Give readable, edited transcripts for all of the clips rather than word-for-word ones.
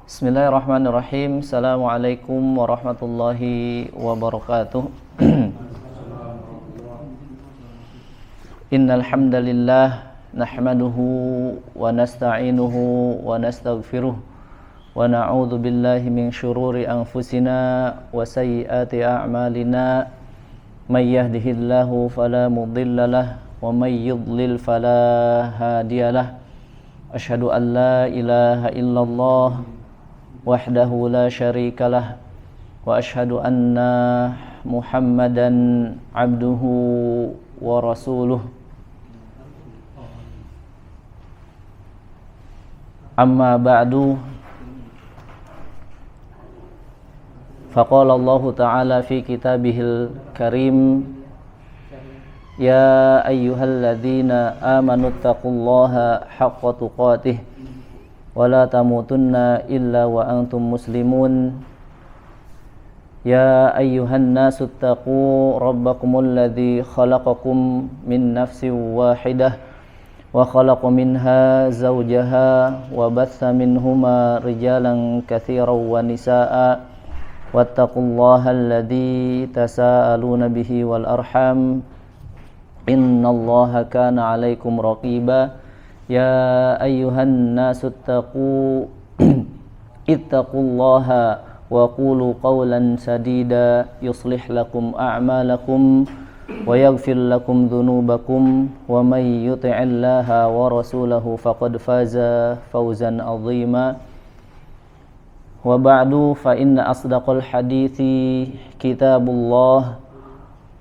Bismillahirrahmanirrahim. Assalamualaikum warahmatullahi wabarakatuh. Innal hamdalillah nahmaduhu wa nasta'inuhu wa nastaghfiruh wa na'udzu billahi min syururi anfusina wa sayyiati a'malina. May yahdihillahu fala mudilla lahu wa may yudlil fala hadiyalah. Asyhadu an la ilaha illallah wahdahu la syarikalah wa asyhadu anna Muhammadan abduhu wa rasuluh. Amma ba'du, faqala Allah ta'ala fi kitabihil karim, ya ayyuhalladzina amanu taqullaha haqqa tuqatih wa la tamutunna illa wa antum muslimun. Ya ayyuhan nasu taqu rabbakumul ladzi khalaqakum min nafsin wahidah wa khalaqa minha zawjaha wa batha minhuma rijalan katsiran wa nisaa'a wattaqullaha alladzi tasaaluna bihi wal arham innallaha kana 'alaikum raqiba. Ya ayyuhan nasu ittaqullaha wa qulu qawlan sadida yuslih lakum a'malakum wa yaghfir lakum dhunubakum wa may yuti'illaha wa rasulahu faqad faza fawzan 'azima. Wa ba'du, fa inna asdaqal hadithi kitabullah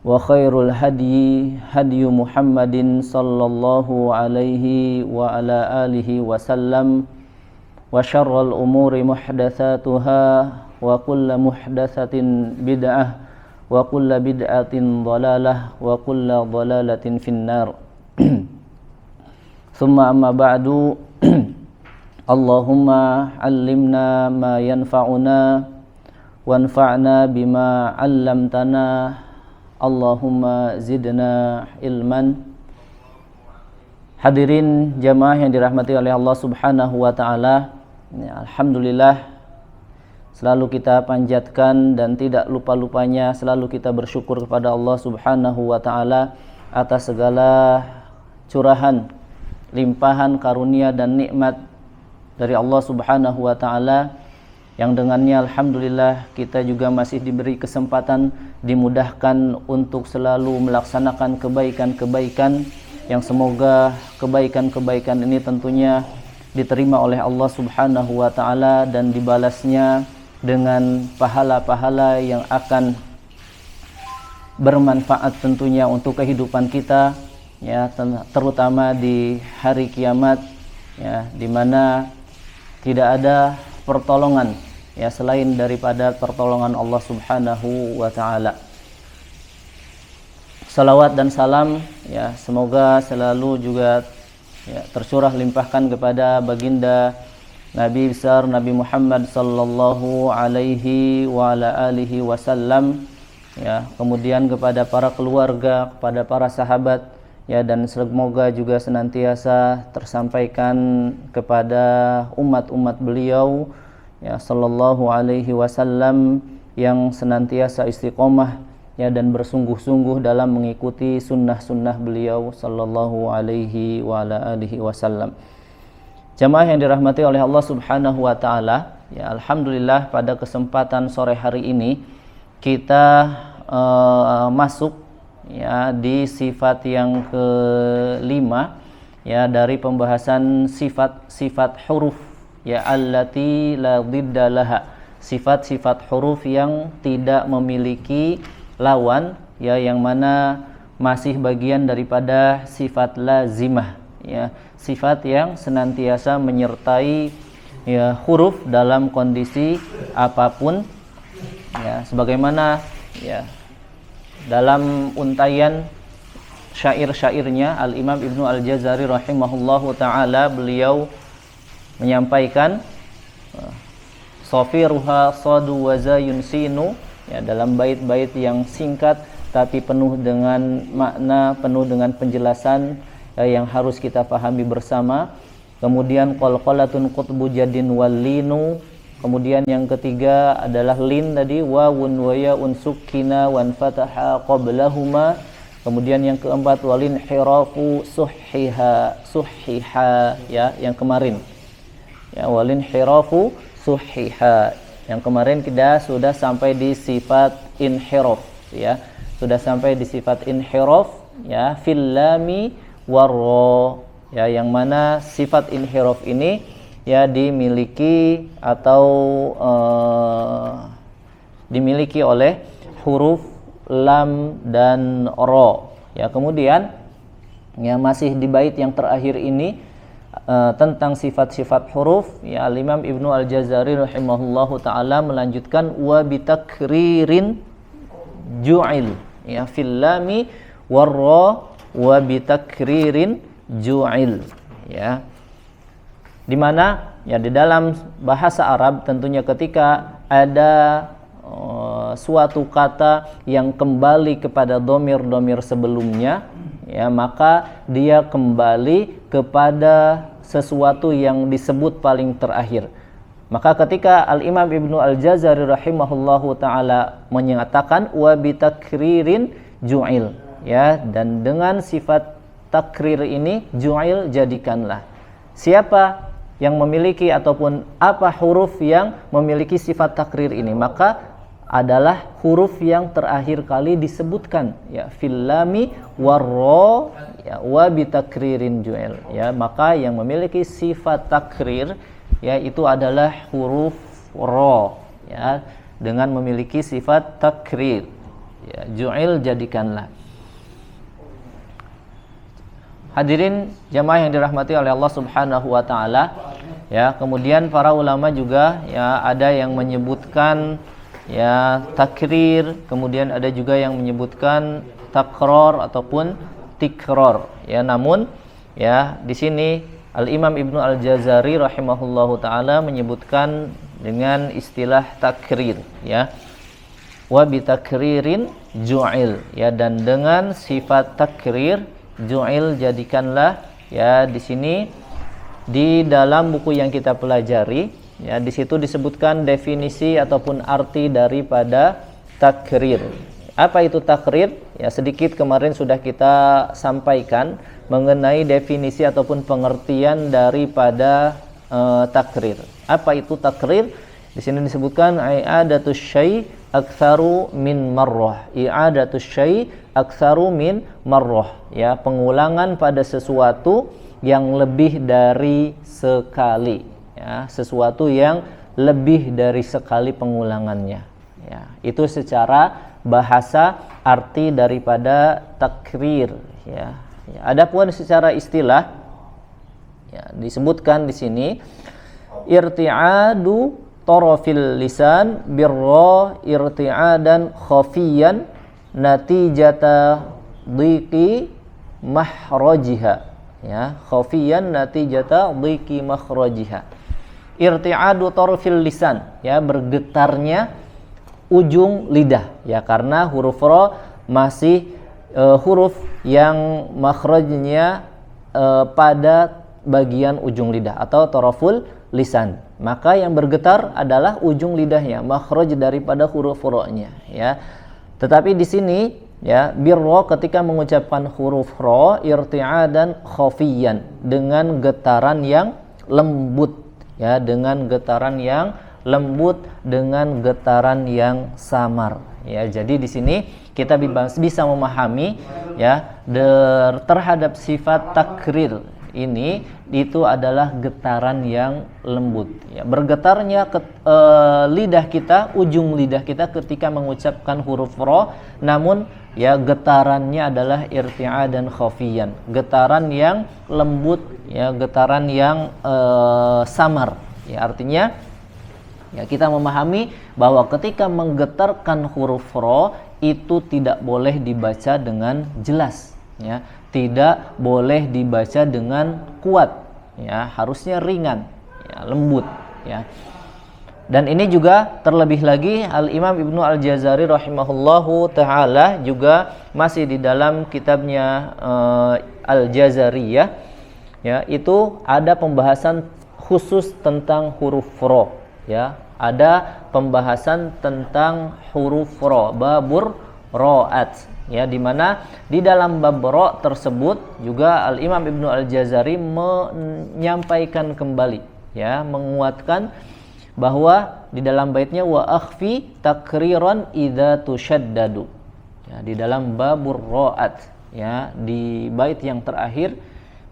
wa khairul hadyi hadyu Muhammadin sallallahu alaihi wa ala alihi wasallam wa syarrul umuri muhdatsatuha wa kullu muhdatsatin bid'ah wa kullu bid'atin dhalalah wa kullu dhalalatin finnar. Thumma amma ba'du, Allahumma 'allimna ma yanfa'una wanfa'na bima 'allamtana, Allahumma zidna ilman. Hadirin jamaah yang dirahmati oleh Allah Subhanahu wa taala, alhamdulillah selalu kita panjatkan dan tidak lupa-lupanya selalu kita bersyukur kepada Allah Subhanahu wa taala atas segala curahan, limpahan karunia dan nikmat dari Allah Subhanahu wa taala, yang dengannya alhamdulillah kita juga masih diberi kesempatan, dimudahkan untuk selalu melaksanakan kebaikan-kebaikan, yang semoga kebaikan-kebaikan ini tentunya diterima oleh Allah Subhanahu wa taala dan dibalasnya dengan pahala-pahala yang akan bermanfaat tentunya untuk kehidupan kita, ya, terutama di hari kiamat, ya, di mana tidak ada pertolongan, ya, selain daripada pertolongan Allah Subhanahu wa taala. Salawat dan salam, ya, semoga selalu juga, ya, tercurah limpahkan kepada baginda Nabi besar Nabi Muhammad sallallahu alaihi wa ala alihi wasallam, ya, kemudian kepada para keluarga, kepada para sahabat, ya, dan semoga juga senantiasa tersampaikan kepada umat-umat beliau, ya, sallallahu alaihi wasallam, yang senantiasa istiqomah, ya, dan bersungguh-sungguh dalam mengikuti sunnah-sunnah beliau sallallahu alaihi wa ala alihi wasallam. Jamaah yang dirahmati oleh Allah Subhanahu wa taala, ya, alhamdulillah pada kesempatan sore hari ini kita masuk, ya, di sifat yang kelima, ya, dari pembahasan sifat huruf, ya, allati la dhidda laha, sifat-sifat huruf yang tidak memiliki lawan, ya, yang mana masih bagian daripada sifat lazimah, ya, sifat yang senantiasa menyertai, ya, huruf dalam kondisi apapun, ya, sebagaimana, ya, dalam untayan syair-syairnya Al-Imam Ibnu Al-Jazari rahimahullahu ta'ala, beliau menyampaikan safiruha sadu wa zayun sinu, ya, dalam bait-bait yang singkat tapi penuh dengan makna, penuh dengan penjelasan, yang harus kita pahami bersama. Kemudian qalqalatun qutbu jadin wallinu, Kemudian yang ketiga adalah lin tadi, wawun wa yaun sukkina wan fataha qablahuma. Kemudian yang keempat walin hirafu suhiha ya, yang kemarin. Ya, walin hirafu suhiha. Yang kemarin kita sudah sampai di sifat inhiraf ya. Sudah sampai di sifat inhiraf ya, fil lami warra ya, yang mana sifat inhiraf ini ya dimiliki atau dimiliki oleh huruf lam dan ro ya. Kemudian ya masih di bait yang terakhir ini tentang sifat-sifat huruf ya, Al-Imam Ibnu Al-Jazari rahimahullahu taala melanjutkan wa bitakririn ju'il ya, fil lami warra wa bitakririn ju'il ya, di mana ya di dalam bahasa Arab tentunya ketika ada suatu kata yang kembali kepada domir-domir sebelumnya ya, maka dia kembali kepada sesuatu yang disebut paling terakhir. Maka ketika Al-Imam Ibnu Al-Jazari rahimahullahu taala menyatakan wa bitakririn ju'il ya, dan dengan sifat takrir ini ju'il jadikanlah. Siapa yang memiliki ataupun apa huruf yang memiliki sifat takrir ini? Maka adalah huruf yang terakhir kali disebutkan ya, fil lami warra ya, wa bitakririn ju'il ya, maka yang memiliki sifat takrir ya itu adalah huruf ra ya, dengan memiliki sifat takrir ya, ju'il jadikanlah. Hadirin jamaah yang dirahmati oleh Allah Subhanahu wa taala ya, kemudian para ulama juga ya ada yang menyebutkan ya takrir, kemudian ada juga yang menyebutkan takror ataupun tikror ya. Namun ya di sini Al-Imam Ibnu Al-Jazari rahimahullahu taala menyebutkan dengan istilah takrir ya, wa bitakririn ju'il ya, dan dengan sifat takrir ju'il jadikanlah ya. Di sini di dalam buku yang kita pelajari ya, di situ disebutkan definisi ataupun arti daripada takrir. Apa itu takrir? Ya sedikit kemarin sudah kita sampaikan mengenai definisi ataupun pengertian daripada takrir. Apa itu takrir? Di sini disebutkan i'adatus syai' aktsaru min marrah. I'adatus syai' aktsaru min marrah. Ya, pengulangan pada sesuatu yang lebih dari sekali. Ya, sesuatu yang lebih dari sekali pengulangannya. Ya, itu secara bahasa arti daripada takrir. Ya, ya. Adapun secara istilah, ya, disebutkan di sini irti'adu tarafil lisan birra irti'adan khafiyan natijata dhiqi mahrajiha. Ya, khafiyan natijata dhiqi mahrajiha. Irti'adu tarfil lisan ya, bergetarnya ujung lidah ya, karena huruf ra masih huruf yang makhrajnya pada bagian ujung lidah atau taraful lisan, maka yang bergetar adalah ujung lidahnya, makhraj daripada huruf ra-nya ya. Tetapi di sini ya birra ketika mengucapkan huruf ra irti'adan khafiyan, dengan getaran yang lembut ya, dengan getaran yang lembut, dengan getaran yang samar ya. Jadi di sini kita bisa memahami ya terhadap sifat takrir ini itu adalah getaran yang lembut ya. Bergetarnya lidah kita, ujung lidah kita ketika mengucapkan huruf ra, namun ya getarannya adalah irti'adan khafiyan, getaran yang lembut ya, getaran yang samar ya. Artinya ya kita memahami bahwa ketika menggetarkan huruf ra itu tidak boleh dibaca dengan jelas ya, tidak boleh dibaca dengan kuat ya, harusnya ringan ya, lembut ya. Dan ini juga terlebih lagi Al-Imam Ibnu Al-Jazari rahimahullahu ta'ala juga masih di dalam kitabnya Al-Jazariyah ya, itu ada pembahasan khusus tentang huruf ra ya, ada pembahasan tentang huruf ro, babur ro'at, ya, di mana di dalam bab ro tersebut juga Al-Imam Ibnu Al-Jazari menyampaikan kembali, ya, menguatkan bahwa di dalam baitnya wa akhfi takriran idza tushaddadu, ya, di dalam babur ro'at, ya, di bait yang terakhir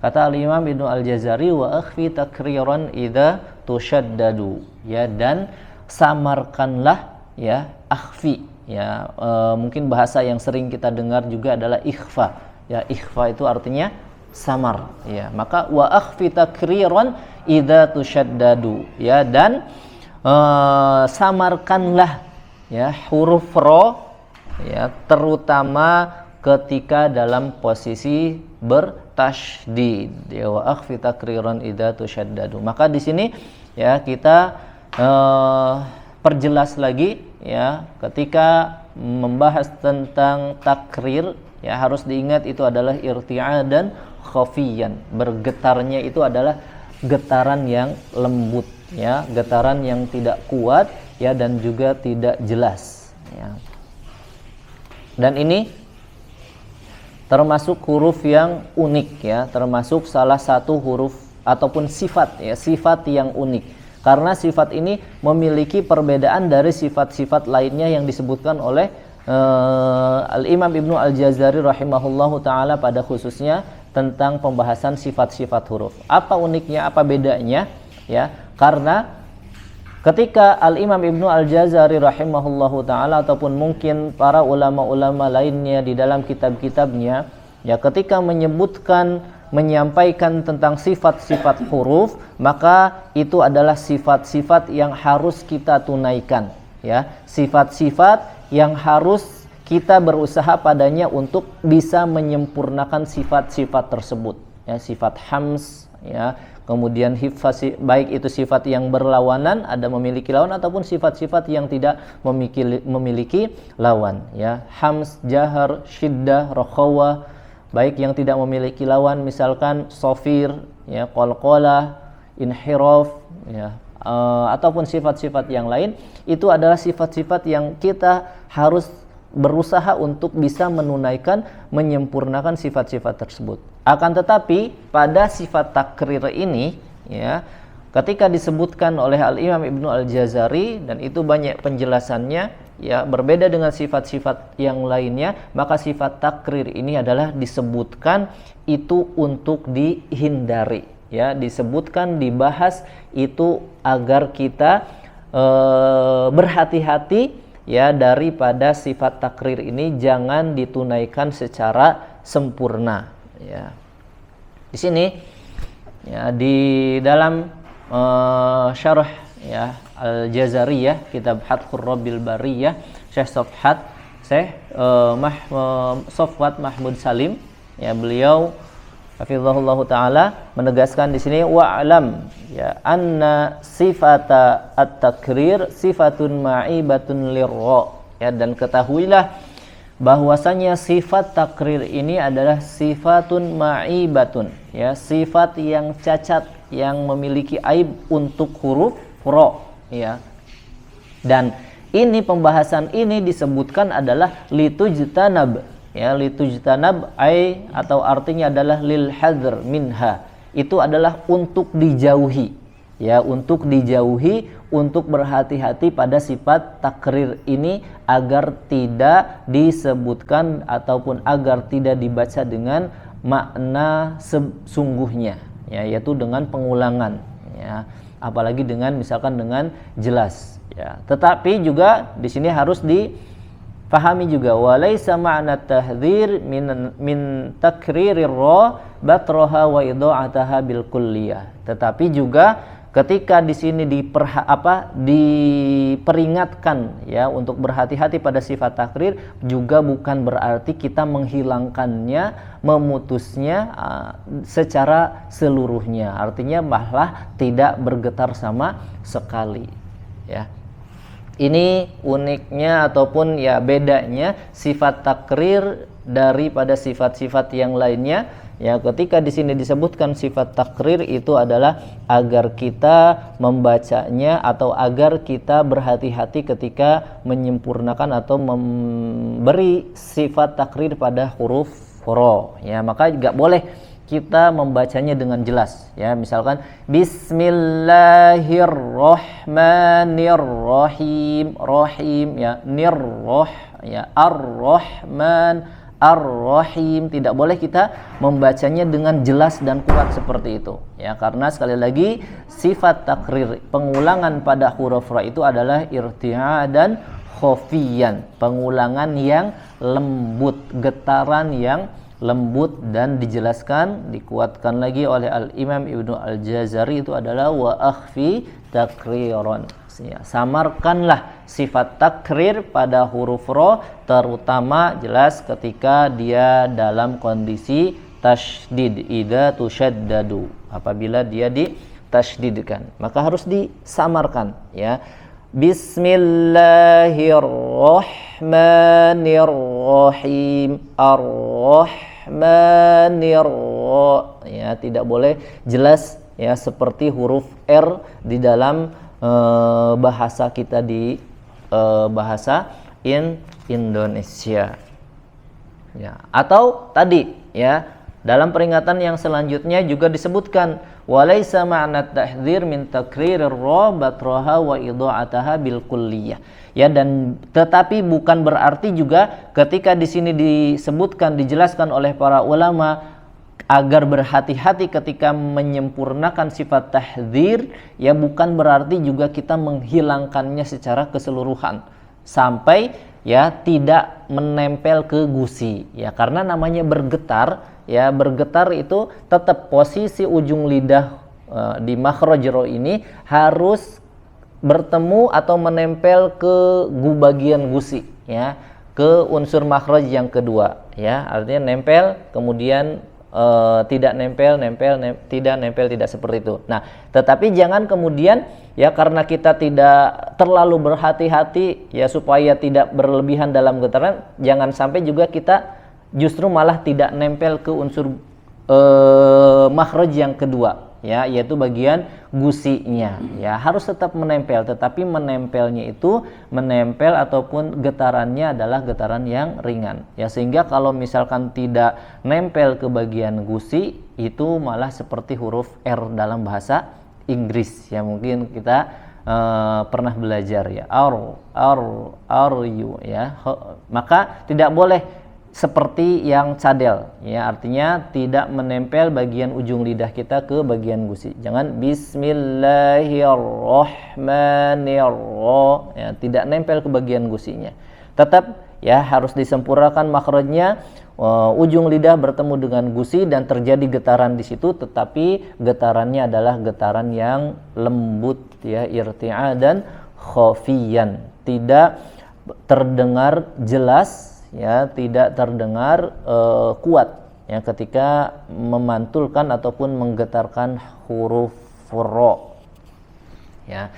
kata Al-Imam Ibnu Al-Jazari wa akhfi takriran idza tushaddadu, ya, dan samarkanlah, ya, akhfi, ya, mungkin bahasa yang sering kita dengar juga adalah ikhfa, ya, ikhfa itu artinya samar, ya, maka wa akhfi takriran idza tushaddadu, ya, dan samarkanlah, ya, huruf ro, ya, terutama ketika dalam posisi bertasydid, ya, wa akhfi takriran idza tushaddadu. Maka di sini, ya, kita perjelas lagi, ya, ketika membahas tentang takrir, ya, harus diingat itu adalah irti'adan khafiyan, bergetarnya itu adalah getaran yang lembut, ya, getaran yang tidak kuat, ya, dan juga tidak jelas, ya. Dan ini termasuk huruf yang unik, ya, termasuk salah satu huruf ataupun sifat, ya, sifat yang unik, karena sifat ini memiliki perbedaan dari sifat-sifat lainnya yang disebutkan oleh Al-Imam Ibnu Al-Jazari rahimahullahu ta'ala pada khususnya tentang pembahasan sifat-sifat huruf. Apa uniknya, apa bedanya, ya, karena ketika Al-Imam Ibnu Al-Jazari rahimahullahu ta'ala ataupun mungkin para ulama-ulama lainnya di dalam kitab-kitabnya, ya, ketika menyampaikan tentang sifat-sifat huruf, maka itu adalah sifat-sifat yang harus kita tunaikan, ya, sifat-sifat yang harus kita berusaha padanya untuk bisa menyempurnakan sifat-sifat tersebut, ya, sifat hams, ya, kemudian hifaz, baik itu sifat yang berlawanan, ada memiliki lawan, ataupun sifat-sifat yang tidak memiliki lawan, ya, hams, jahar, syiddah, rakhawah, baik yang tidak memiliki lawan, misalkan sofir, ya, qalqalah, inhiraf, ya, ataupun sifat-sifat yang lain, itu adalah sifat-sifat yang kita harus berusaha untuk bisa menunaikan, menyempurnakan sifat-sifat tersebut. Akan tetapi pada sifat takrir ini, ya, ketika disebutkan oleh Al-Imam Ibnu Al-Jazari, dan itu banyak penjelasannya, ya, berbeda dengan sifat-sifat yang lainnya, maka sifat takrir ini adalah disebutkan itu untuk dihindari, ya, disebutkan, dibahas itu agar kita berhati-hati, ya, daripada sifat takrir ini jangan ditunaikan secara sempurna, ya. Di sini, ya, di dalam syarah, ya, Al-Jazariyah, kitab Fathur Rabbil Bariyah, Syekh Sofwat Mahmud Salim, ya, beliau hafizahullahu taala menegaskan di sini wa'lam, ya, anna sifata at-takrir sifatun ma'ibatun lirra, ya, dan ketahuilah bahwasanya sifat takrir ini adalah sifatun ma'ibatun, ya, sifat yang cacat, yang memiliki aib untuk huruf ra, ya. Dan ini pembahasan ini disebutkan adalah litujtanab, ya, litujtanab atau artinya adalah lil hadr minha, itu adalah untuk dijauhi, ya, untuk dijauhi, untuk berhati-hati pada sifat takrir ini agar tidak disebutkan ataupun agar tidak dibaca dengan makna sesungguhnya, ya, yaitu dengan pengulangan, ya, apalagi dengan misalkan dengan jelas, ya. Tetapi juga di sini harus dipahami juga walaisa ma'na tahdhir min takririr ra batraha wa idha'ataha bil kulliyah. Tetapi juga ketika di sini diperingatkan, ya, untuk berhati-hati pada sifat takrir, juga bukan berarti kita menghilangkannya, memutusnya secara seluruhnya. Artinya malah tidak bergetar sama sekali, ya. Ini uniknya ataupun, ya, bedanya sifat takrir daripada sifat-sifat yang lainnya. Ya, ketika di sini disebutkan sifat takrir itu adalah agar kita membacanya atau agar kita berhati-hati ketika menyempurnakan atau memberi sifat takrir pada huruf ro. Ya, maka enggak boleh kita membacanya dengan jelas. Ya, misalkan Bismillahirrahmanirrahim, rahim ya, nirroh ya, ar-rahman Ar-Rahim, tidak boleh kita membacanya dengan jelas dan kuat seperti itu ya, karena sekali lagi sifat takrir, pengulangan pada huruf ra itu adalah irti'a dan khofiyan, pengulangan yang lembut, getaran yang lembut, dan dijelaskan, dikuatkan lagi oleh Al-Imam Ibnu Al-Jazari itu adalah wa akhfi takriran. Ya, samarkanlah sifat takrir pada huruf ro, terutama jelas ketika dia dalam kondisi tasydid, idza tusyaddadu, apabila dia ditasydidkan maka harus disamarkan ya. Bismillahirrahmanirrahim, ar-rahmanirrahim ya, tidak boleh jelas ya seperti huruf R di dalam bahasa kita di bahasa Indonesia ya. Atau tadi ya, dalam peringatan yang selanjutnya juga disebutkan walaisa ma'na tahdzir min takririr ra batraha wa idha'ataha bil kulliyah ya, dan tetapi bukan berarti juga ketika di sini disebutkan, dijelaskan oleh para ulama agar berhati-hati ketika menyempurnakan sifat tahdzir ya, bukan berarti juga kita menghilangkannya secara keseluruhan sampai ya tidak menempel ke gusi ya, karena namanya bergetar ya, bergetar itu tetap posisi ujung lidah di makhraj ra ini harus bertemu atau menempel ke bagian gusi ya, ke unsur makhraj yang kedua ya, artinya nempel kemudian tidak nempel, tidak seperti itu. Nah, tetapi jangan kemudian ya karena kita tidak terlalu berhati-hati ya supaya tidak berlebihan dalam getaran, jangan sampai juga kita justru malah tidak nempel ke unsur makhraj yang kedua ya, yaitu bagian gusinya ya, harus tetap menempel, tetapi menempelnya itu menempel ataupun getarannya adalah getaran yang ringan ya, sehingga kalau misalkan tidak nempel ke bagian gusi itu malah seperti huruf R dalam bahasa Inggris ya, mungkin kita pernah belajar ya, are you ya, maka tidak boleh seperti yang cadel ya, artinya tidak menempel bagian ujung lidah kita ke bagian gusi. Jangan bismillahirrahmanirrahim ya, tidak nempel ke bagian gusinya. Tetap ya harus disempurnakan makhrajnya, ujung lidah bertemu dengan gusi dan terjadi getaran di situ, tetapi getarannya adalah getaran yang lembut ya, irti'a dan khofiyan, tidak terdengar jelas ya, tidak terdengar kuat ya ketika memantulkan ataupun menggetarkan huruf ro ya.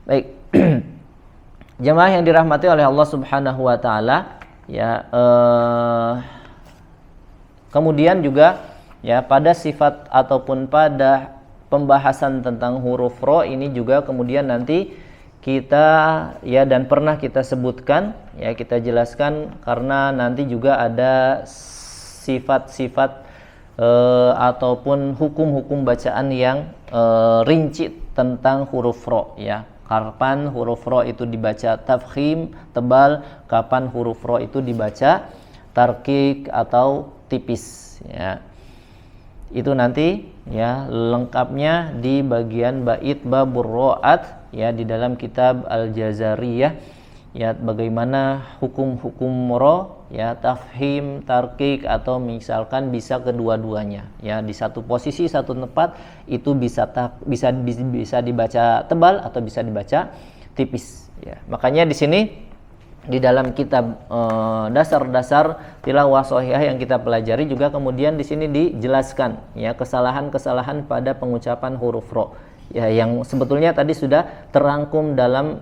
Baik. Jemaah yang dirahmati oleh Allah Subhanahu wa taala ya, kemudian juga ya pada sifat ataupun pada pembahasan tentang huruf ro ini juga kemudian nanti kita ya, dan pernah kita sebutkan ya, kita jelaskan karena nanti juga ada sifat-sifat ataupun hukum-hukum bacaan yang rinci tentang huruf ro ya, kapan huruf ro itu dibaca tafkhim tebal, kapan huruf ro itu dibaca tarkik atau tipis ya. Itu nanti ya lengkapnya di bagian bait babur ro'at ya, di dalam kitab Al-Jazariyah ya, bagaimana hukum-hukum ro ya, tafhim, tarkik, atau misalkan bisa kedua-duanya ya, di satu posisi, satu tempat itu bisa dibaca tebal atau bisa dibaca tipis ya. Makanya di sini di dalam kitab dasar-dasar tilawah shahihah yang kita pelajari juga kemudian di sini dijelaskan ya kesalahan-kesalahan pada pengucapan huruf ro ya yang sebetulnya tadi sudah terangkum dalam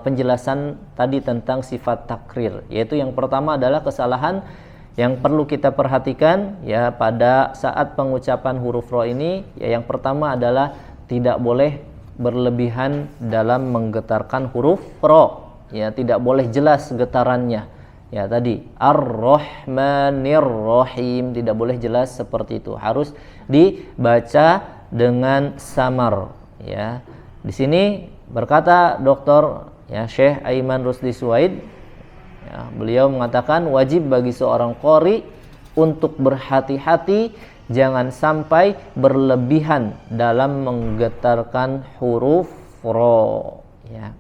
penjelasan tadi tentang sifat takrir, yaitu yang pertama adalah kesalahan yang perlu kita perhatikan ya pada saat pengucapan huruf ro ini, ya yang pertama adalah tidak boleh berlebihan dalam menggetarkan huruf ro, ya tidak boleh jelas getarannya. Ya tadi Ar-Rahmanir Rahim tidak boleh jelas seperti itu, harus dibaca dengan samar. Ya, di sini berkata Dr. ya Syekh Aiman Rusdi Suwaid, ya, beliau mengatakan wajib bagi seorang qori untuk berhati-hati jangan sampai berlebihan dalam menggetarkan huruf ro. Ya.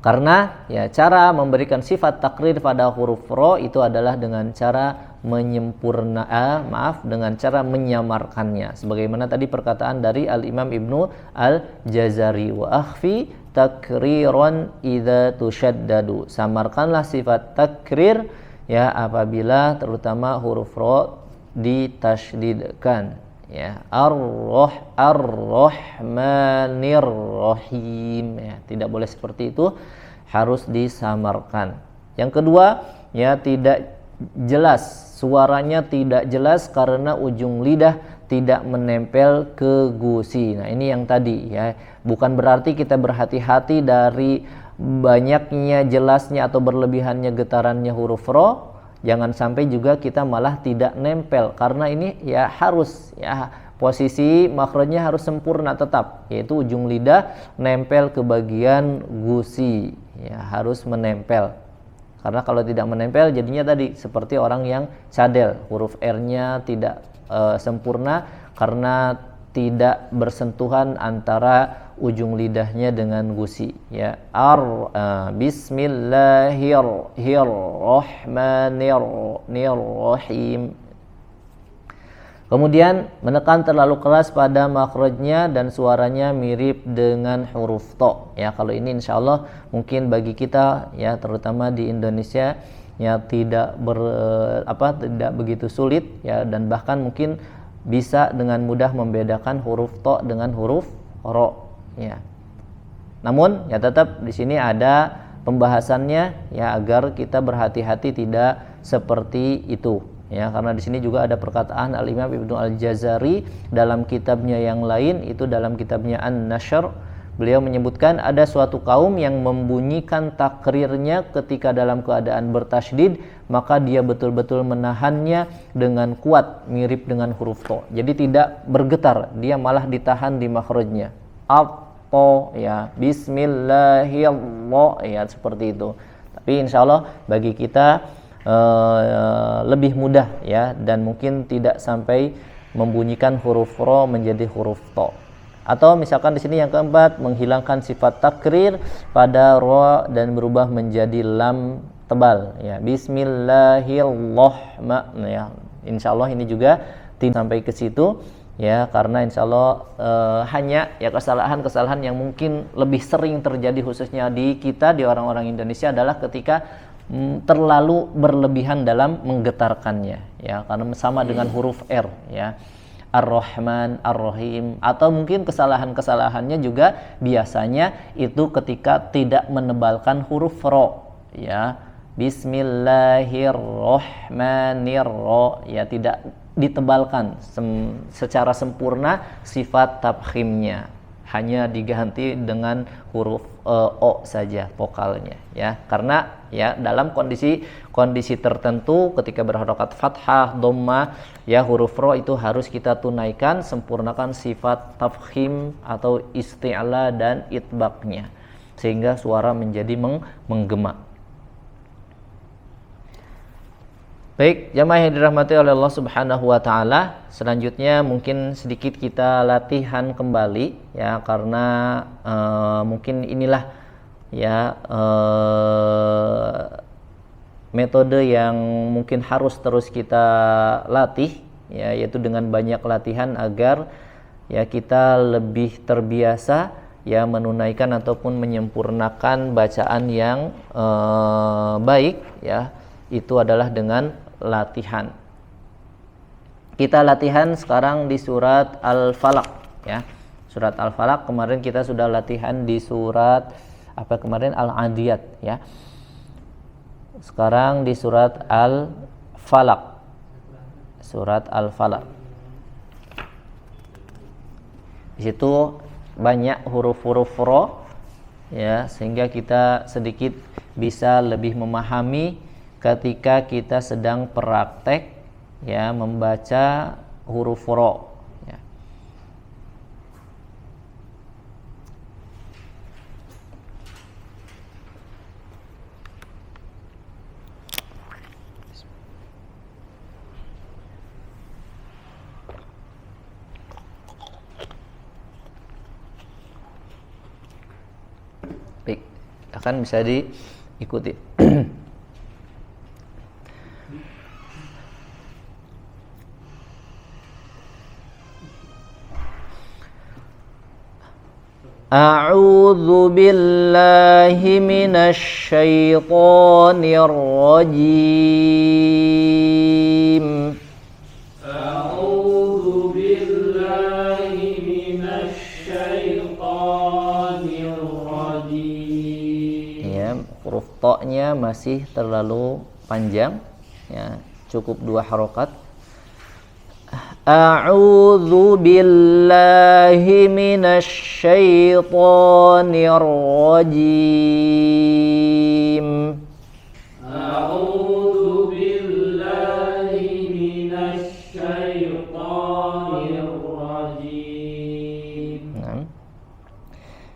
Karena ya cara memberikan sifat takrir pada huruf ro itu adalah dengan cara dengan cara menyamarkannya. Sebagaimana tadi perkataan dari Al-Imam Ibnu Al-Jazari, wa akhfi takriran idza tushaddadu. Samarkanlah sifat takrir ya apabila terutama huruf ro ditasydidkan. Ya, Ar-Rahmanir Rahim, ya, tidak boleh seperti itu, harus disamarkan. Yang kedua, ya tidak jelas, suaranya tidak jelas karena ujung lidah tidak menempel ke gusi. Nah, ini yang tadi ya, bukan berarti kita berhati-hati dari banyaknya jelasnya atau berlebihannya getarannya huruf ro. Jangan sampai juga kita malah tidak nempel, karena ini ya harus ya posisi makhrajnya harus sempurna tetap, yaitu ujung lidah nempel ke bagian gusi, ya harus menempel. Karena kalau tidak menempel jadinya tadi seperti orang yang cadel, huruf R-nya tidak sempurna karena tidak bersentuhan antara ujung lidahnya dengan gusi. Ya, Bismillahirrahmanirrahim. Kemudian menekan terlalu keras pada makhrajnya dan suaranya mirip dengan huruf to. Ya, kalau ini insyaallah mungkin bagi kita ya terutama di Indonesia ya tidak begitu sulit ya, dan bahkan mungkin bisa dengan mudah membedakan huruf to dengan huruf ro ya. Namun ya tetap di sini ada pembahasannya ya agar kita berhati-hati tidak seperti itu ya, karena di sini juga ada perkataan Al-Imam Ibnu Al-Jazari dalam kitabnya yang lain, itu dalam kitabnya An-Nashr. Beliau menyebutkan ada suatu kaum yang membunyikan takrirnya ketika dalam keadaan bertasydid, maka dia betul-betul menahannya dengan kuat mirip dengan huruf to. Jadi tidak bergetar, dia malah ditahan di makhrajnya. Atto ya, bismillahirrahmanirrahim ya, seperti itu. Tapi insyaallah bagi kita lebih mudah ya, dan mungkin tidak sampai membunyikan huruf ro menjadi huruf to. Atau misalkan di sini yang keempat, menghilangkan sifat takrir pada ro dan berubah menjadi lam tebal ya, bismillahirrahmanirrahim ya. Insyaallah ini juga tidak sampai ke situ ya, karena insyaallah hanya ya kesalahan-kesalahan yang mungkin lebih sering terjadi khususnya di kita, di orang-orang Indonesia, adalah ketika terlalu berlebihan dalam menggetarkannya ya, karena sama dengan huruf R ya, Ar-Rahman, Ar-Rahim. Atau mungkin kesalahan-kesalahannya juga biasanya itu ketika tidak menebalkan huruf ro ya, bismillahirrahmanirrahim ya, tidak ditebalkan secara sempurna sifat tafkhimnya, hanya diganti dengan huruf o saja vokalnya ya, karena ya dalam kondisi tertentu ketika berharokat fathah, dhammah ya, huruf ro itu harus kita tunaikan, sempurnakan sifat tafkhim atau isti'la dan itbaqnya sehingga suara menjadi menggema. Baik, jamaah yang dirahmati oleh Allah Subhanahu wa taala, selanjutnya mungkin sedikit kita latihan kembali ya, karena mungkin inilah ya metode yang mungkin harus terus kita latih ya, yaitu dengan banyak latihan agar ya kita lebih terbiasa ya menunaikan ataupun menyempurnakan bacaan yang baik ya, itu adalah dengan latihan. Kita latihan sekarang di surat Al-Falaq ya. Surat Al-Falaq kemarin kita sudah latihan di surat apa kemarin, Al-Adiyat ya. Sekarang di surat Al-Falaq. Surat Al-Falaq. Di situ banyak huruf-huruf ro ya, sehingga kita sedikit bisa lebih memahami ketika kita sedang praktek ya membaca huruf ro. Baik, akan bisa diikuti. A'udzu billahi minasy syaithanir rajim. A'udzu billahi minasy syaithanir rajim. Ya, huruf ta-nya masih terlalu panjang ya, cukup 2 harokat. A'udzu billahi minasy syaithanir rajim. A'udzu billahi minasy syaithanir rajim.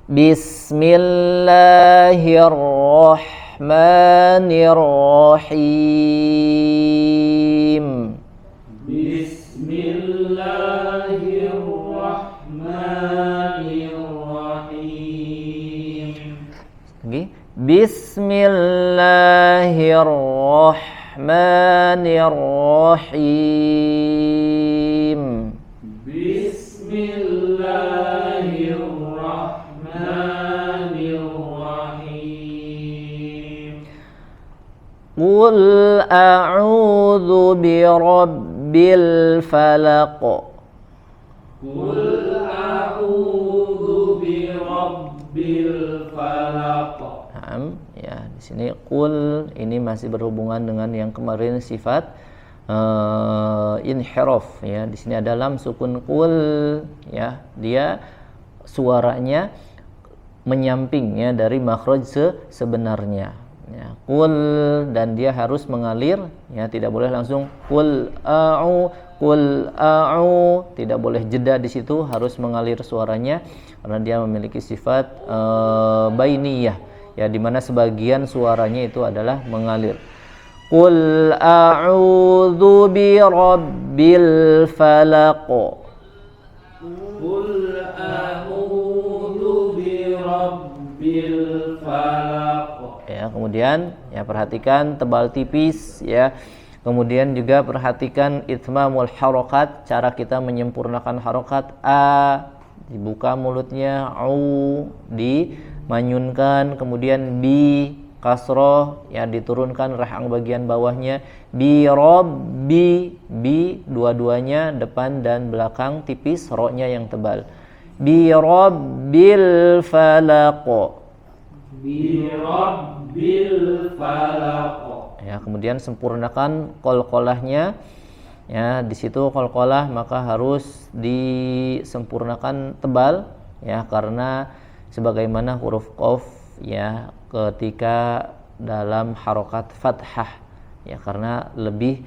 Bismillahirrahmanirrahim. Bismillahirrahmanirrahim. Lagi. Bismillahirrahmanirrahim. Bismillahirrahmanirrahim. Qul a'udzu birabbil falaq. Qul a'udzu birabbil falaq. Ya, di sini qul ini masih berhubungan dengan yang kemarin sifat inhiraf ya. Di sini ada lam sukun qul ya. Dia suaranya menyamping ya dari makhraj sebenarnya. Ya, qul, dan dia harus mengalir ya, tidak boleh langsung qul a'u, tidak boleh jeda di situ, harus mengalir suaranya karena dia memiliki sifat bainiyah ya, di mana sebagian suaranya itu adalah mengalir. Qul a'udzu birabbil falaq. Qul a'udzu birabbil falaq. Ya, kemudian ya perhatikan tebal tipis ya. Kemudian juga perhatikan itmamul harokat, cara kita menyempurnakan harokat. A dibuka mulutnya, u dimanyunkan, kemudian bi kasroh ya diturunkan rahang bagian bawahnya, bi robbi, bi dua-duanya depan dan belakang tipis, ro-nya yang tebal. Bi robbil falaq. Bi rabbil falaq. Ya, kemudian sempurnakan qalqalahnya. Ya, di situ qalqalah maka harus disempurnakan tebal ya, karena sebagaimana huruf qaf ya ketika dalam harokat fathah ya, karena lebih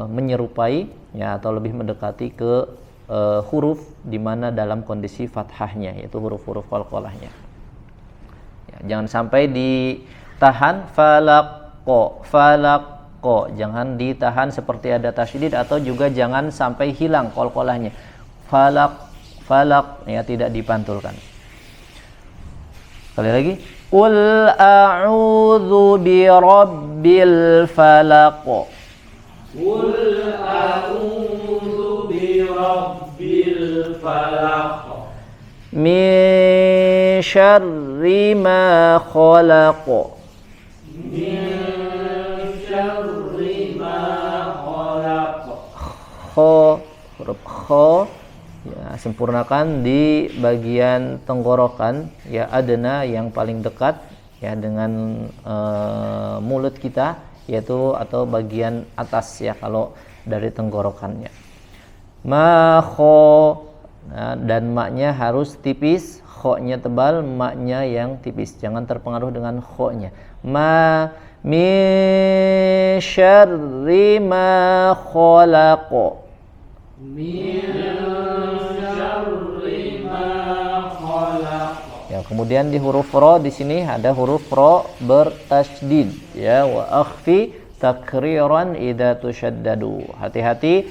menyerupai ya atau lebih mendekati ke huruf di mana dalam kondisi fathahnya, yaitu huruf-huruf qalqalahnya. Jangan sampai ditahan falaqo, jangan ditahan seperti ada tasydid, atau juga jangan sampai hilang qalqalahnya. Falaq ya, tidak dipantulkan. Sekali lagi, qul a'udzu birabbil falaq. Qul a'udzu birabbil falaq. Min syarri ma khalaq. Min syarri ma khalaq. Kha, huruf kha ya, sempurnakan di bagian tenggorokan, ya adna yang paling dekat ya dengan mulut kita, yaitu atau bagian atas ya kalau dari tenggorokannya. Ma kho, nah, dan maknya harus tipis, kho-nya tebal, maknya yang tipis, jangan terpengaruh dengan kho-nya. Ma min syarri ma khalaq. Ya, kemudian di huruf ro di sini ada huruf ro bertasydid ya, wa akhfi takriran idza tushaddadu. Hati-hati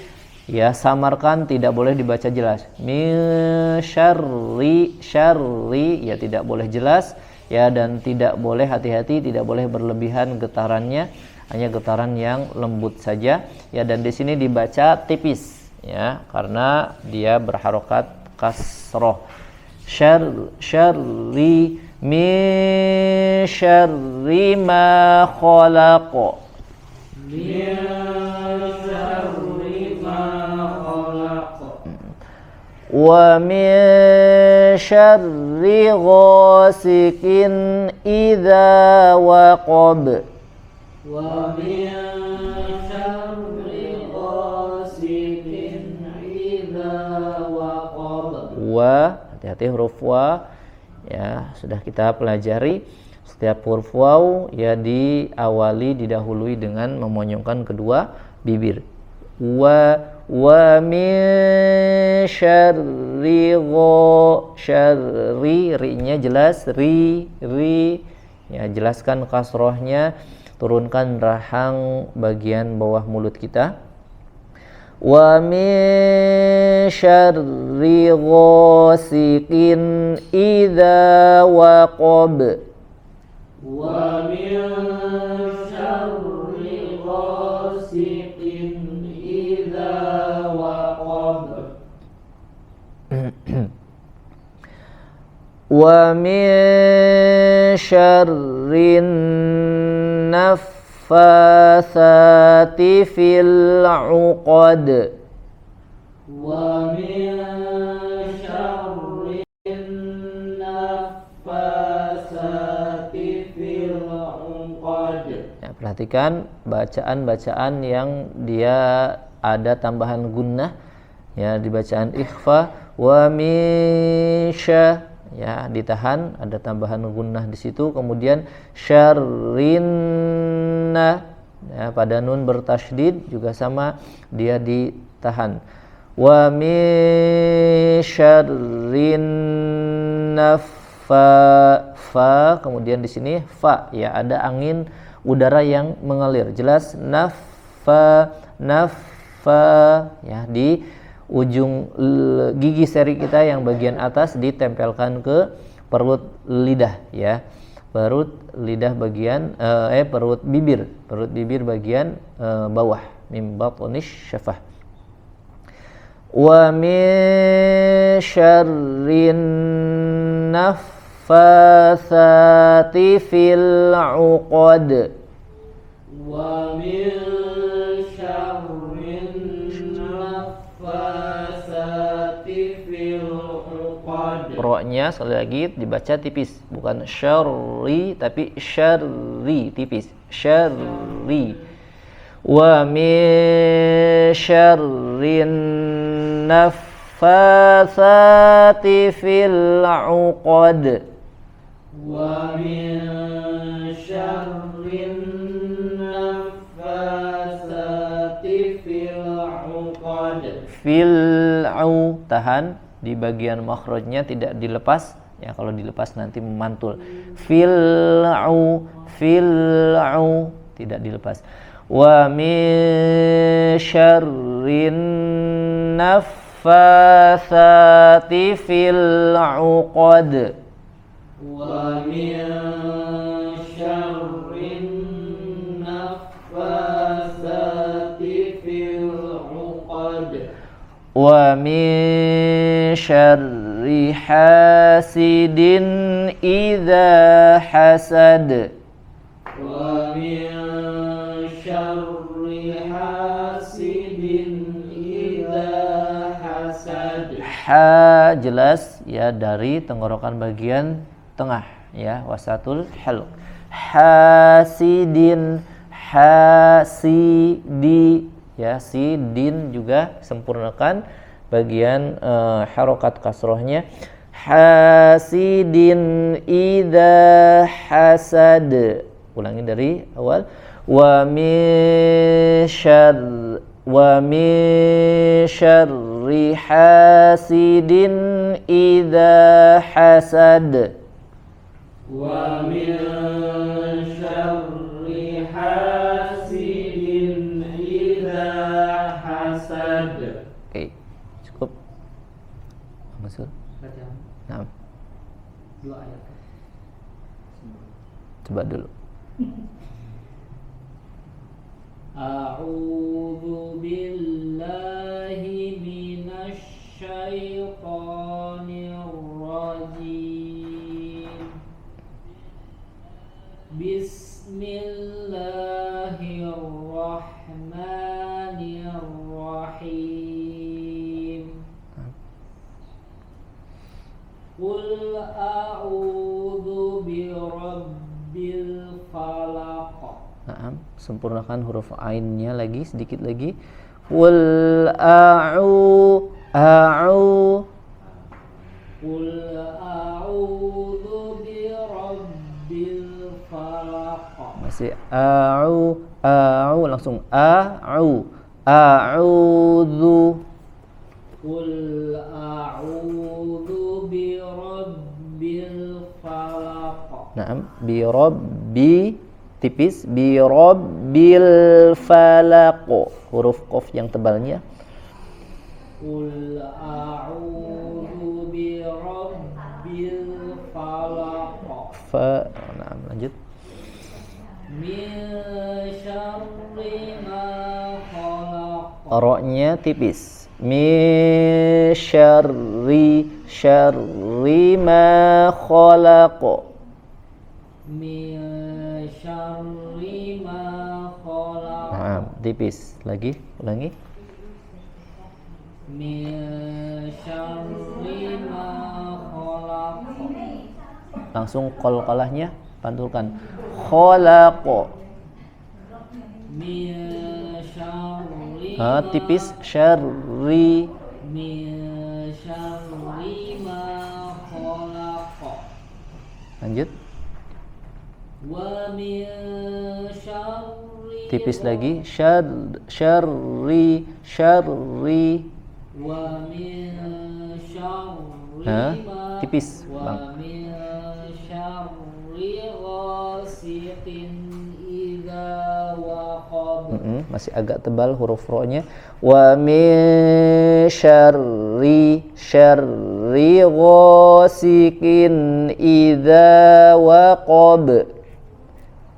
ya, samarkan, tidak boleh dibaca jelas. Min syarri, syarri ya tidak boleh jelas ya, dan tidak boleh, hati-hati tidak boleh berlebihan getarannya, hanya getaran yang lembut saja ya, dan di sini dibaca tipis ya karena dia berharokat kasroh. Syarri min syarri ma khalaq. Min syarri ma khalaq. Wa min syarri ghasikin idza waqab. Wa min syarri ghasikin idza waqab. Wa, hati-hati huruf wa ya, sudah kita pelajari setiap huruf waw ya diawali, didahului dengan memonyongkan kedua bibir. Wa min syarri syarri, ri-nya jelas, ri ya, jelaskan kasrohnya, turunkan rahang bagian bawah mulut kita. Wa min syarri ghasiqin idza waqab. Wa min syarri ghasiqin idza waqab. Wa min syarrin naffasati fil 'uqad. Wa min syarrin naffasati fil 'uqad. Ya, perhatikan bacaan-bacaan yang dia ada tambahan gunnah ya, di bacaan ikhfa. Wa min sya ya, ditahan, ada tambahan gunnah di situ. Kemudian syarrinna ya, pada nun bertasydid juga sama, dia ditahan. Wa min syarrin fa, kemudian di sini fa ya, ada angin udara yang mengalir, jelas naffa ya, di ujung gigi seri kita yang bagian atas ditempelkan ke perut lidah ya, perut lidah bagian perut bibir bagian bawah, mim batnish syafah. Wa min syarrin naffasati fil 'uqad. Wa min syarrin naffasati fil 'uqad. Ro-nya sekali lagi dibaca tipis, bukan syarri tapi syarri, tipis, syarri. Wa min syarrin naffasati fil 'uqad. Wa min syarrin naffasati fil 'uqad. Fil'u, tahan di bagian makhrajnya, tidak dilepas ya, kalau dilepas nanti memantul. Fil'u tidak dilepas. Wa min syarrin naffasati fil 'uqad. Wa min syarrin naffasati fil 'uqad. Wa min syarri hasidin idza hasad. Wa min syarri hasidin idza hasad. Ha jelas ya dari tenggorokan bagian tengah ya, wasatul halq. Hasidin, hasidi ya, sidin juga sempurnakan bagian harokat kasrohnya. Hasidin idza hasad. Ulangi dari awal. Wa min syarri hasidin idza hasad. Wa min syarri hasidin idza hasad. Oke, cukup. Maksud? Nah, Dua ayat. coba dulu. A'udzu billahi minasy syaithanir rajim. Bismillahirrahmanirrahim. Qul a'udzu birabbil falaq. Nah, sempurnakan huruf ainnya lagi sedikit lagi. Qul a'udzu birabbil falaq. masih langsung a'udzu. Qul a'udzu birabbil falaq. Naam, bi rabbi tipis, bi rabbil falaq, huruf qaf yang tebalnya. Qul a'udzu birabbil falaq. Naam, lanjut. Min syarri ma khalaq. Ra-nya tipis. Min syarri ma khalaq. Min syarri ma khalaq. Nah, tipis lagi, ulangi. Min syarri ma khalaq. Langsung qalqalahnya pantulkan. Khalaq. Min syarri Tipis syarri. Min syarri ma khalaq. Lanjut. Wa min syarri. Tipis lagi. Syarri. Wa min syarri ma. Tipis, Wa Bang. min syarri ghasiqin idza waqab. Masih agak tebal huruf ro-nya. Wa min syarri ghasiqin idza waqab.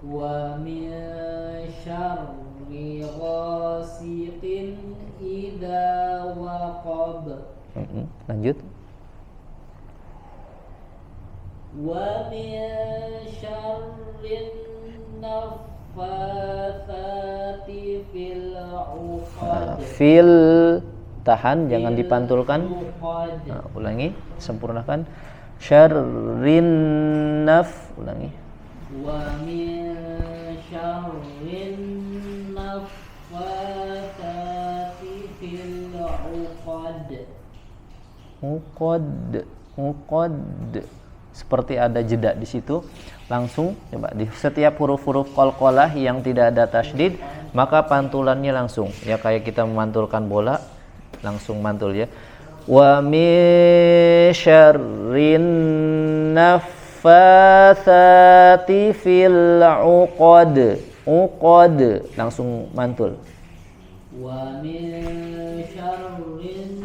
Wa min syarri ghasiqin idza waqab. Lanjut. Wa min syarrin naffatsati fil 'uqad. Fil, tahan, jangan dipantulkan. Ulangi, sempurnakan. Syarrin ulangi. Wa min syarrin naffatsati fil 'uqad. Uqad. Seperti ada jeda di situ. Langsung coba di setiap huruf-huruf qalqalah yang tidak ada tasydid, maka pantulannya langsung. Ya kayak kita memantulkan bola, langsung mantul ya. Wa min syarrin naffatsati fil 'uqad. Uqad langsung mantul. Wa min syarrin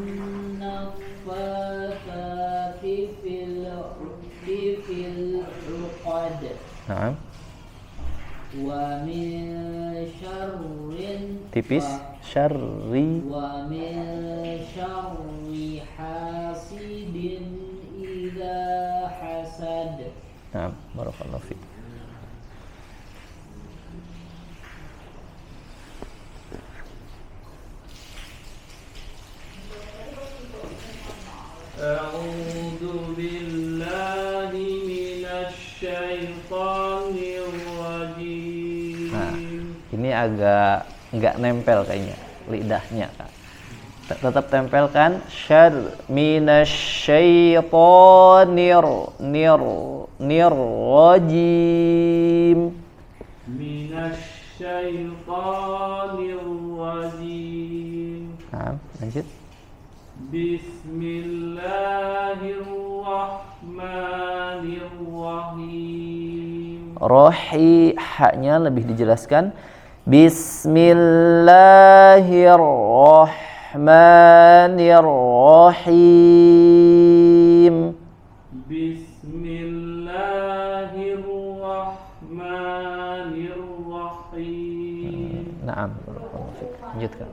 naffatsati fil 'uqad. Nah, Wa min syarrin. tipis. Syarri. Wa min syarri hasidin idza hasad. Nah, barakallahu fiik. agak nggak nempel kayaknya lidahnya. Tetap tempelkan syar minasyaitonir rajim. Minasyaitonir rajim. Nah, lanjut. Bismillahirrahmanirrahim. Rohi, haknya lebih dijelaskan. Bismillahirrahmanirrahim. Bismillahirrahmanirrahim. Naam. Lanjutkan.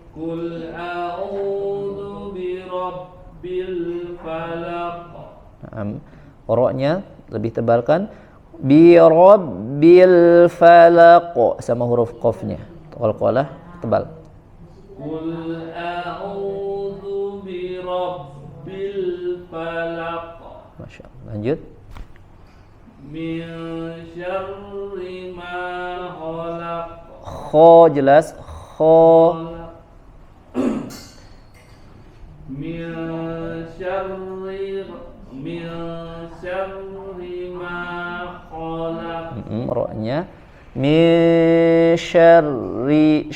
Qul a'udzu birabbil falaq. Naam. Ro-nya lebih tebalkan. Bi rabbil falaq sama huruf qafnya. Qalqalah tebal. Qul a'udzu birabbil falaq. Masyaallah. Lanjut. Min syarri ma khalaq. Kho jelas. Kho. Min syarri ma khalaq. Ro-nya. Min syarri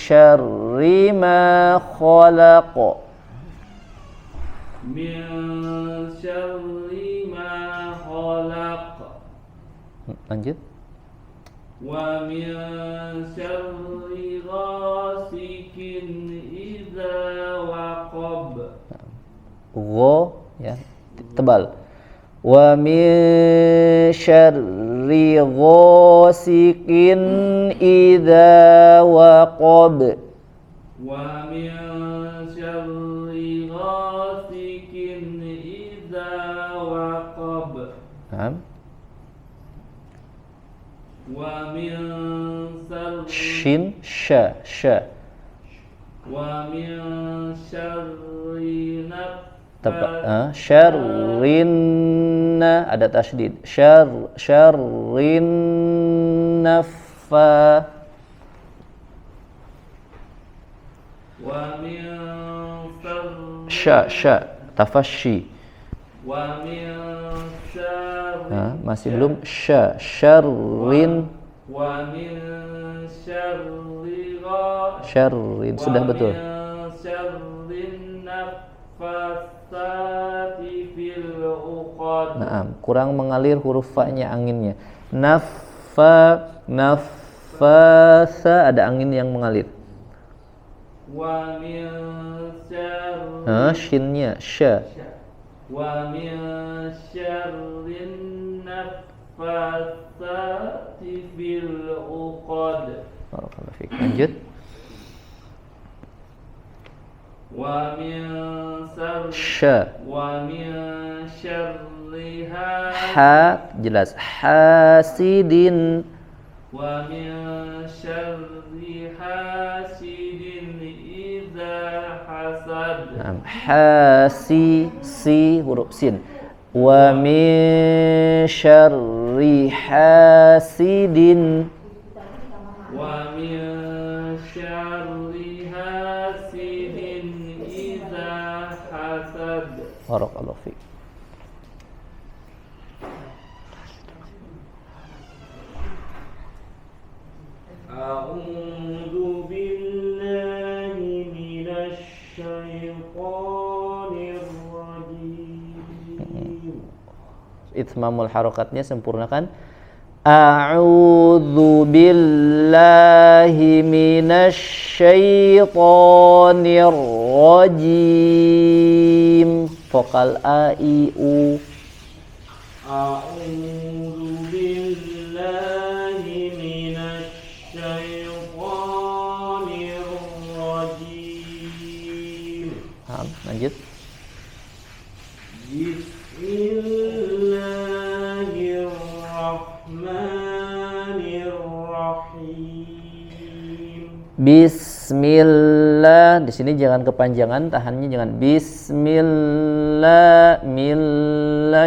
ma khalaq. Min syarri ma khalaq. Lanjut. Wa min syarri ghasikin idza waqab. Gho ya tebal. Wa min syarri ghasikin idza waqab. Wa min syarri ghasikin idza waqab. Naam. Wa min Shin sya. Wa min syarri Syarrin ada tasydid. Syarrin naffa. Wa min Sya tafasyi. Wa min syarri Masih belum syarrin. Wa min Syarrin sudah betul. syarrin naffasati fil uqad. Naam, kurang mengalir huruf fa-nya anginnya. Nafasa ada angin yang mengalir. Wa min syarri Shinnya sya. Wa min syarrin naffasati fil uqad. Barakallahu fiik. Lanjut. Wa min Sya. Wa min syarriha. Ha jelas. Hasidin. Wa min syarri hasidin idza hasad. Si huruf sin. Wa min syarri hasidin. Wa min syarri hasidin idza hasad. Barakallahu fiik. A'udzu billahi minasy syaithanir rajim. Itmamul harakatnya sempurnakan. A'udzu billahi minasyaitonir rajim. Vokal a i u. A'udzu billahi minasy syaithanir rajim. Lanjut. Bismillah. Di sini jangan kepanjangan, tahannya jangan bismillah,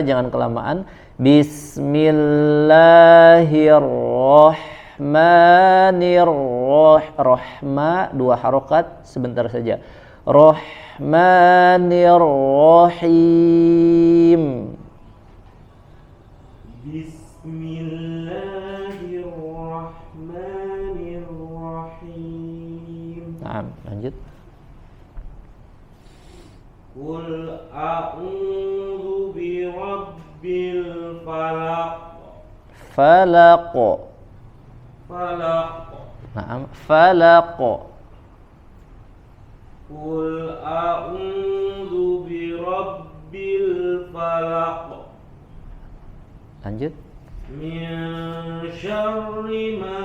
jangan kelamaan. Bismillahirrahmanirrahim. Rahma 2 harokat sebentar saja. Rahmanirrahim. Bismillahirrahmanirrahim. Nah, lanjut. Qul a'udzu birabbil falaq. Falaq. Falaq. Nah, falaq. Qul a'udzu birabbil falaq. Lanjut. Min syarri ma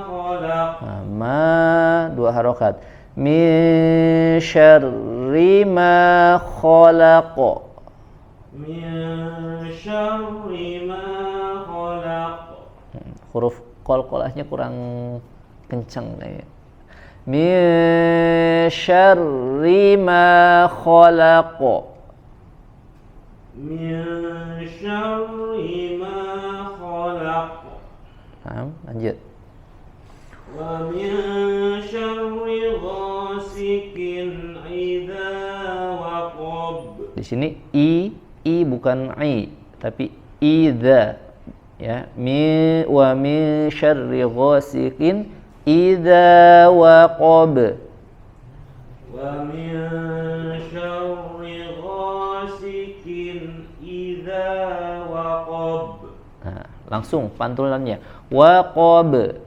khalaq. Nah, ma 2 harokat. Min syarri ma khalaq. Min syarri ma khalaq. Huruf qalqalahnya kurang kencang nih. Min syarri ma khalaq. Min syarri ma khalaq. Nah, lanjut. Wa min syarri ghasikin idza waqab. Di sini i bukan i, tapi idza. Ya, wa min syarri ghasikin idza waqab. Wa min syarri ghasikin idza waqab. Nah, langsung pantulannya. Waqab.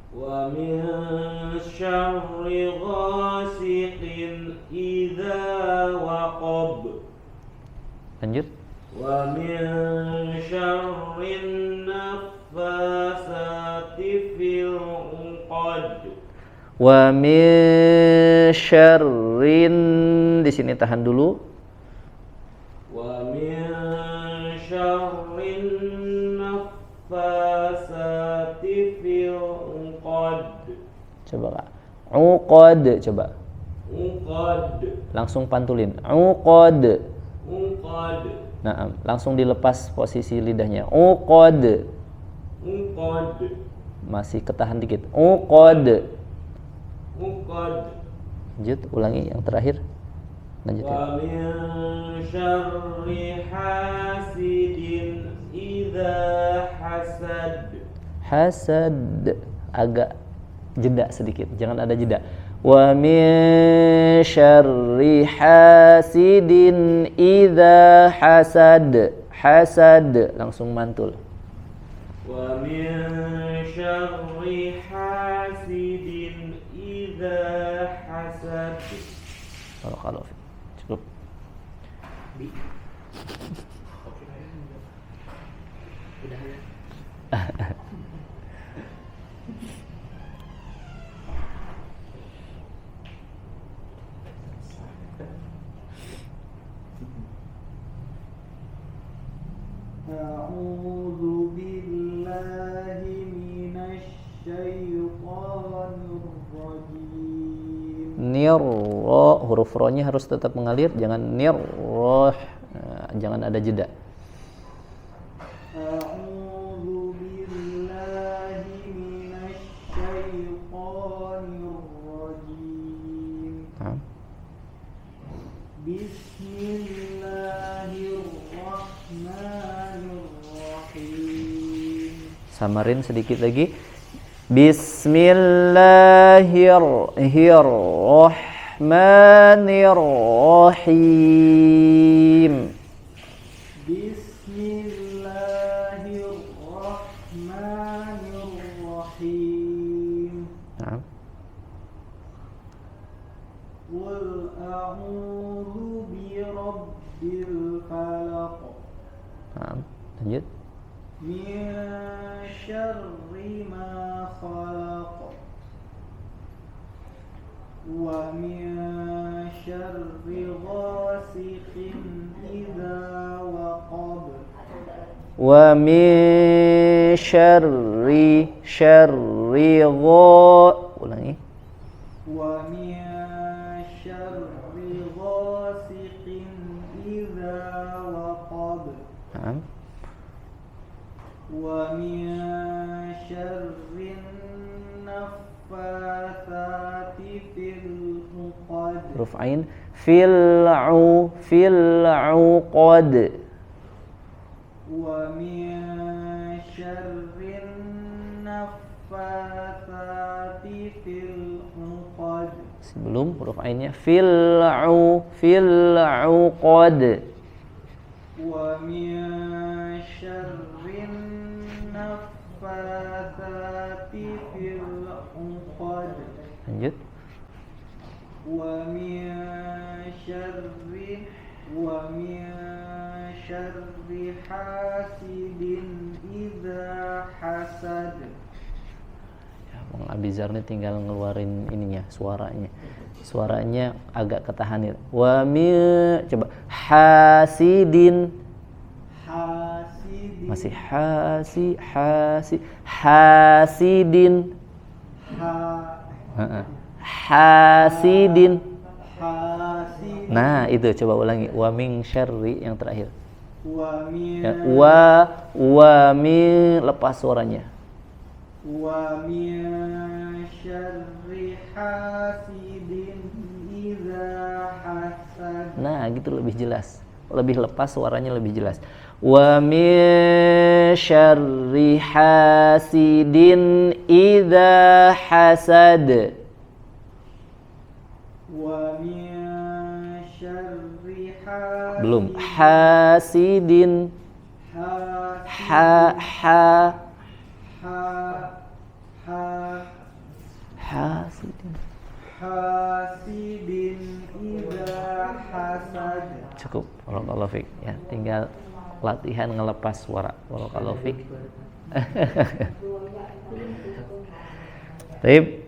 Wa min syarri ghasikin idza waqab. Lanjut. Wa min syarrin naffasati fil 'uqad. Wa min syarrin, di sini tahan dulu. Wa min syarrin naffasati fil 'uqad. Coba Kak. Uqad, coba. Uqad. Langsung pantulin. Uqad. Uqad. Nah, langsung dilepas posisi lidahnya. Uqad. Uqad. Masih ketahan dikit. Uqad. Uqad. Lanjut, ulangi yang terakhir. Lanjut ya. Wa min syarri hasidin idza hasad. Hasad, agak jeda sedikit, jangan ada jeda. Wa min syarri hasidin idza hasad. Hasad, langsung mantul. Wa min syarri hasidin idza hasad. Kalau cukup. A'udzu billahi minasy syaithanir rajim. Nirro, huruf ro-nya harus tetap mengalir, jangan nirroh, jangan ada jeda. A'udzu billahi minasy syaithanir rajim. Bismillahirrahmanirrahim. Samarin sedikit lagi. Bismillahirrahmanirrahim. Bismillahirrahmanirrahim. Nah. Qul a'udzu birabbil falaq. Nah, lanjut. Min syarri ma khalaq. Wa min syarri ghasiqin idza waqab. Wa min syarri ulangi. Wa min syarri ghasiqin idza waqab. Nah. Wa min syarrin naffatsati fil uqad. Huruf ain. Fil uqad. Wa min syarrin naffatsati fil uqad. Sebelum huruf ainnya fil uqad. Wa min syarrin naffatsati fil uqad. Lanjut. Wa min syarri hasidin idza hasad. Ya, Bang Abizar ini tinggal ngeluarin ininya, suaranya agak ketahan. Wa min, coba hasidin. Masih hasidin. Hasidin. Nah, itu coba ulangi. Wa min syarri yang terakhir. Ya, wa min, lepas suaranya. Wa min syarri hasidin idza hasad. Nah, gitu lebih jelas. Lebih lepas suaranya, lebih jelas. Wa min syarri hasidin idza hasad. Wa min syarri hasidin. Belum. Hasidin. Hasidin. Hasidin idza hasad. Cukup. Barakallahu fik. Ya, tinggal latihan ngelepas suara. Barakallahu fik. Baik.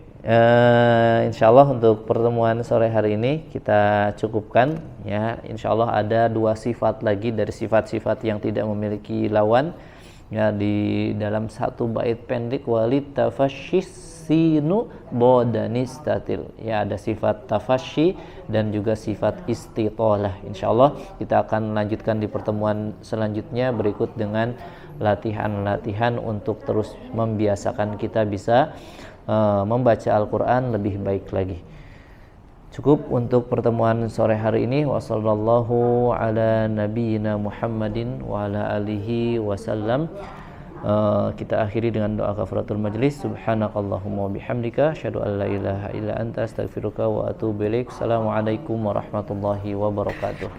Insyaallah untuk pertemuan sore hari ini kita cukupkan ya. Insyaallah ada 2 sifat lagi dari sifat-sifat yang tidak memiliki lawan ya, di dalam satu bait pendek, walit tafashsinu bodanistatil ya, ada sifat tafasyi dan juga sifat istitalah. Insyaallah kita akan lanjutkan di pertemuan selanjutnya berikut dengan latihan-latihan untuk terus membiasakan kita bisa membaca Al-Quran lebih baik lagi. Cukup untuk pertemuan sore hari ini. Wassallallahu ala nabiyyina Muhammadin wa ala alihi wasallam. Kita akhiri dengan doa kafaratul majlis. Subhanakallahumma bihamdika asyhadu an la ilaha illa anta astaghfiruka wa atubu ilaik. Assalamualaikum warahmatullahi wabarakatuh.